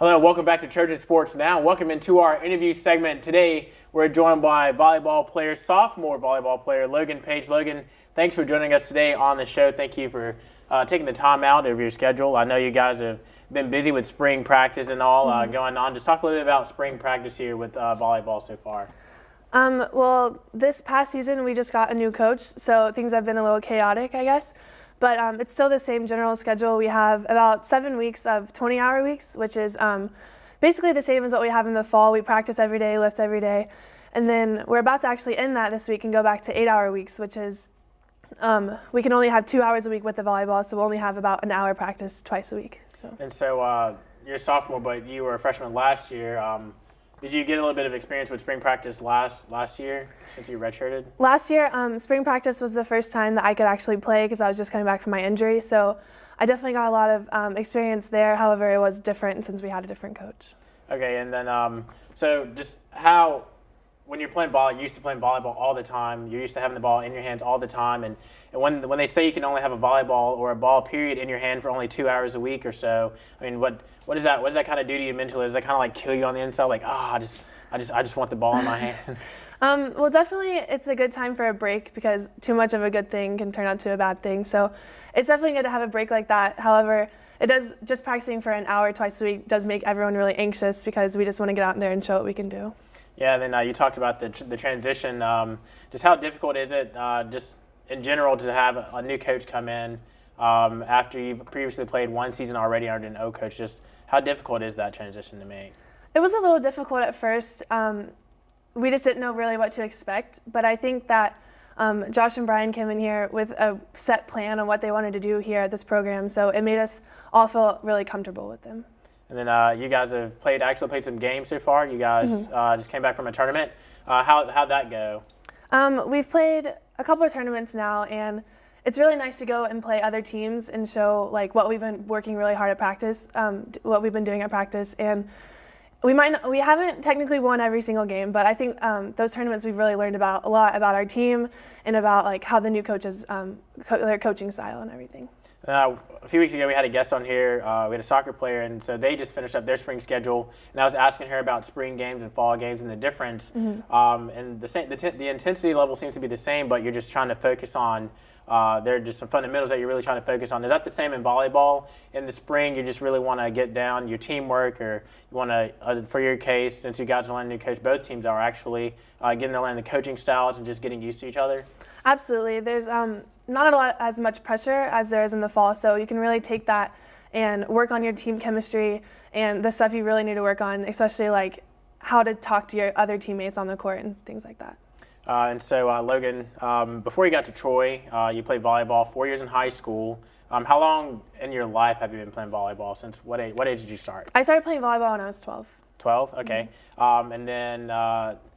Hello, welcome back to Trojan Sports Now. Welcome into our interview segment. Today, we're joined by sophomore volleyball player, Logan Page. Logan, thanks for joining us today on the show. Thank you for taking the time out of your schedule. I know you guys have been busy with spring practice and all going on. Just talk a little bit about spring practice here with volleyball so far. Well, this past season, we just got a new coach, so things have been a little chaotic, I guess. But it's still the same general schedule. We have about 7 weeks of 20-hour weeks, which is basically the same as what we have in the fall. We practice every day, lift every day. And then we're about to actually end that this week and go back to 8-hour weeks, which is we can only have 2 hours a week with the volleyball, so we'll only have about an hour practice twice a week. And so you're a sophomore, but you were a freshman last year. Did you get a little bit of experience with spring practice last year since you redshirted? Last year, spring practice was the first time that I could actually play because I was just coming back from my injury. So I definitely got a lot of experience there. However, it was different since we had a different coach. Okay, and then so just how, when you're playing volleyball, you used to playing volleyball all the time. You're used to having the ball in your hands all the time. And when they say you can only have a volleyball or a ball period in your hand for only 2 hours a week or so, I mean, what does that kind of do to you mentally? Does that kind of like kill you on the inside? Like, I just want the ball in my hand. Well, definitely it's a good time for a break because too much of a good thing can turn out to a bad thing. So it's definitely good to have a break like that. However, just practicing for an hour twice a week does make everyone really anxious because we just want to get out there and show what we can do. Yeah, and then you talked about the transition. Just how difficult is it, just in general, to have a new coach come in after you previously played one season already under an O coach? Just how difficult is that transition to make? It was a little difficult at first. We just didn't know really what to expect, but I think that Josh and Brian came in here with a set plan on what they wanted to do here at this program, so it made us all feel really comfortable with them. And then you guys have actually played some games so far. You guys just came back from a tournament. How'd that go? We've played a couple of tournaments now, and it's really nice to go and play other teams and show like what we've been working really hard at practice, what we've been doing at practice. And we haven't technically won every single game, but I think those tournaments we've really learned a lot about our team and about like how the new coaches, their coaching style and everything. A few weeks ago, we had a guest on here. We had a soccer player, and so they just finished up their spring schedule. And I was asking her about spring games and fall games and the difference. And the intensity level seems to be the same, but you're just trying to focus on. There are just some fundamentals that you're really trying to focus on. Is that the same in volleyball? In the spring, you just really want to get down your teamwork, or you want to, for your case, since you guys are learning to coach, both teams are actually getting to learn the coaching styles and just getting used to each other? Absolutely. There's not as much pressure as there is in the fall, so you can really take that and work on your team chemistry and the stuff you really need to work on, especially like how to talk to your other teammates on the court and things like that. And so, Logan, before you got to Troy, you played volleyball 4 years in high school. How long in your life have you been playing volleyball? Since what age did you start? I started playing volleyball when I was 12. 12? Okay. And then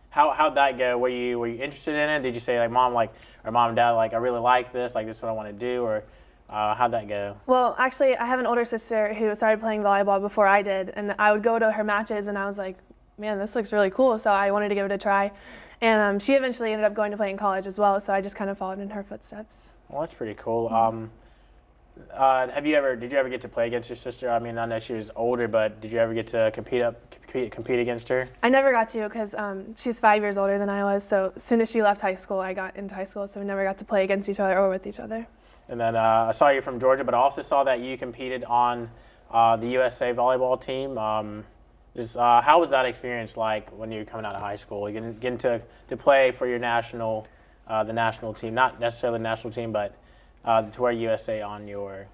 how'd that go? Were you interested in it? Did you say, like, Mom and Dad, like, I really like this is what I want to do? Or how'd that go? Well, actually, I have an older sister who started playing volleyball before I did. And I would go to her matches, and I was like, man, this looks really cool. So I wanted to give it a try. And she eventually ended up going to play in college as well, so I just kind of followed in her footsteps. Well, that's pretty cool. Did you ever get to play against your sister? I mean, I know she was older, but did you ever get to compete against her? I never got to because she's 5 years older than I was, so as soon as she left high school, I got into high school, so we never got to play against each other or with each other. And then I saw you from Georgia, but I also saw that you competed on the USA volleyball team. How was that experience like when you were coming out of high school? You getting to play for your the national team, not necessarily the national team, but to wear USA on your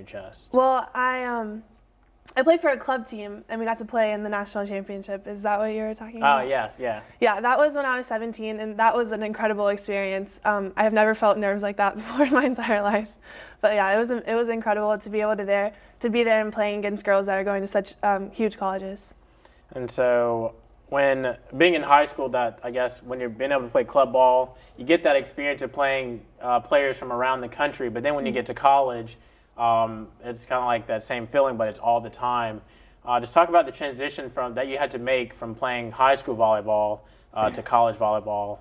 chest? Well, I played for a club team, and we got to play in the national championship. Is that what you were talking about? Oh, yeah. Yeah, that was when I was 17, and that was an incredible experience. I have never felt nerves like that before in my entire life. But yeah, it was incredible to be able to be there and playing against girls that are going to such huge colleges. And so when being in high school, that I guess when you're being able to play club ball, you get that experience of playing players from around the country. But then when you get to college, it's kind of like that same feeling, but it's all the time. Just talk about the transition that you had to make from playing high school volleyball to college volleyball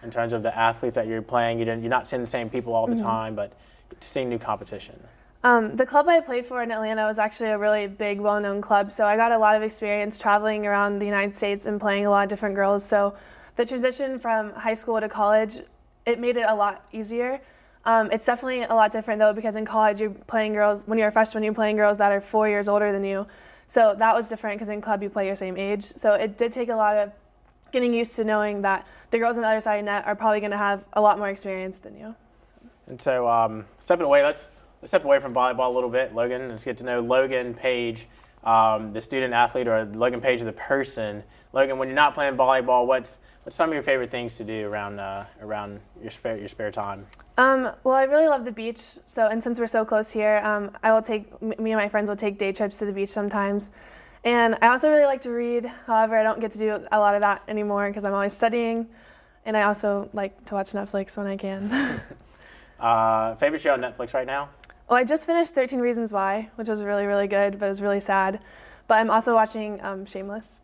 in terms of the athletes that you're playing. You're not seeing the same people all the time, but seeing new competition. The club I played for in Atlanta was actually a really big, well-known club, so I got a lot of experience traveling around the United States and playing a lot of different girls. So the transition from high school to college, it made it a lot easier. It's definitely a lot different though, because in college you're playing girls, when you're a freshman, you're playing girls that are 4 years older than you. So that was different because in club you play your same age. So it did take a lot of getting used to knowing that the girls on the other side of the net are probably going to have a lot more experience than you. And so stepping away, let's step away from volleyball a little bit, Logan. Let's get to know Logan Page, the student athlete, or Logan Page, the person. Logan, when you're not playing volleyball, what's some of your favorite things to do around your spare time? Well, I really love the beach. And since we're so close here, me and my friends will take day trips to the beach sometimes. And I also really like to read. However, I don't get to do a lot of that anymore because I'm always studying. And I also like to watch Netflix when I can. Favorite show on Netflix right now? Well, I just finished 13 Reasons Why, which was really, really good, but it was really sad. But I'm also watching Shameless.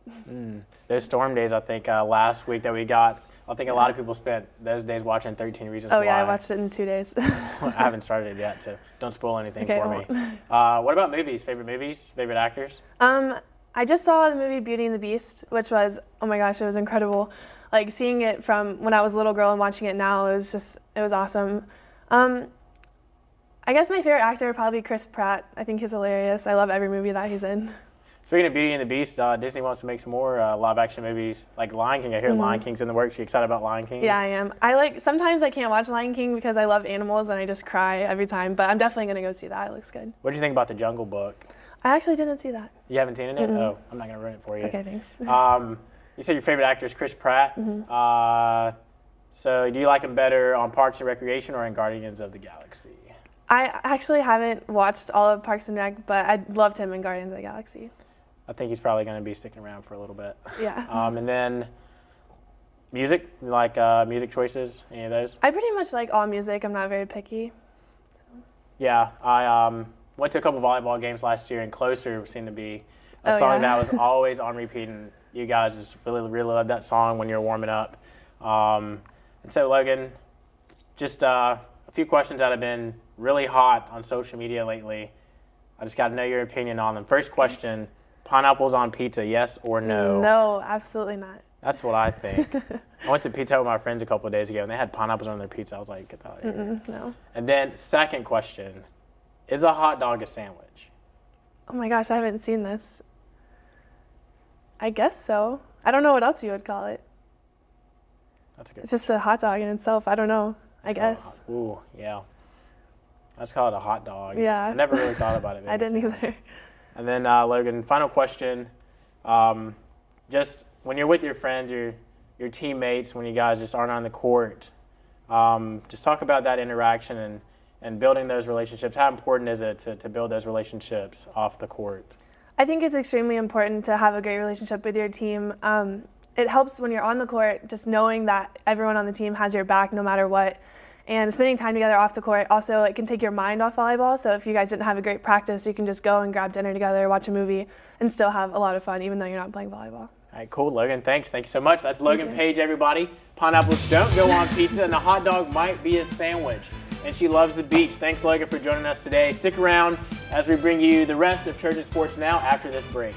Those storm days, I think, last week that we got, I think a lot of people spent those days watching 13 Reasons Why. Oh, yeah, I watched it in 2 days. I haven't started it yet, so don't spoil anything Okay, for me. What about movies? Favorite actors? I just saw the movie Beauty and the Beast, which was, oh my gosh, it was incredible. Like seeing it from when I was a little girl and watching it now, it was awesome. I guess my favorite actor would probably be Chris Pratt. I think he's hilarious. I love every movie that he's in. Speaking of Beauty and the Beast, Disney wants to make some more live-action movies like Lion King. I hear Lion King's in the works. You excited about Lion King? Yeah, I am. Sometimes I can't watch Lion King because I love animals and I just cry every time, but I'm definitely going to go see that. It looks good. What do you think about The Jungle Book? I actually didn't see that. You haven't seen it yet? Oh, I'm not going to ruin it for you. Okay, thanks. You said your favorite actor is Chris Pratt. So do you like him better on Parks and Recreation or in Guardians of the Galaxy? I actually haven't watched all of Parks and Rec, but I loved him in Guardians of the Galaxy. I think he's probably going to be sticking around for a little bit. Yeah. And then music, you like music choices, any of those? I pretty much like all music. I'm not very picky. Yeah, I went to a couple volleyball games last year, and Closer seemed to be a song that was always on repeat, and you guys just really, really loved that song when you're warming up. And so, Logan, just a few questions that have been really hot on social media lately. I just got to know your opinion on them. First question, pineapples on pizza, yes or no? No, absolutely not. That's what I think. I went to Pizza Hut with my friends a couple of days ago, and they had pineapples on their pizza. I was like, get that out of here. No. And then second question, is a hot dog a sandwich? Oh my gosh, I haven't seen this. I guess so. I don't know what else you would call it. That's a good. It's just a hot dog in itself. I don't know. I guess. Ooh, yeah. Let's call it a hot dog. Yeah. I never really thought about it. I didn't either. And then Logan, final question. Just when you're with your friends, your teammates, when you guys just aren't on the court, just talk about that interaction and building those relationships. How important is it to build those relationships off the court? I think it's extremely important to have a great relationship with your team. It helps when you're on the court, just knowing that everyone on the team has your back no matter what. And spending time together off the court, also it can take your mind off volleyball. So if you guys didn't have a great practice, you can just go and grab dinner together, watch a movie, and still have a lot of fun, even though you're not playing volleyball. All right, cool, Logan. Thanks. Thank you so much. That's Logan Page, everybody. Pineapples don't go on pizza, and a hot dog might be a sandwich. And she loves the beach. Thanks, Logan, for joining us today. Stick around as we bring you the rest of Trojan Sports Now after this break.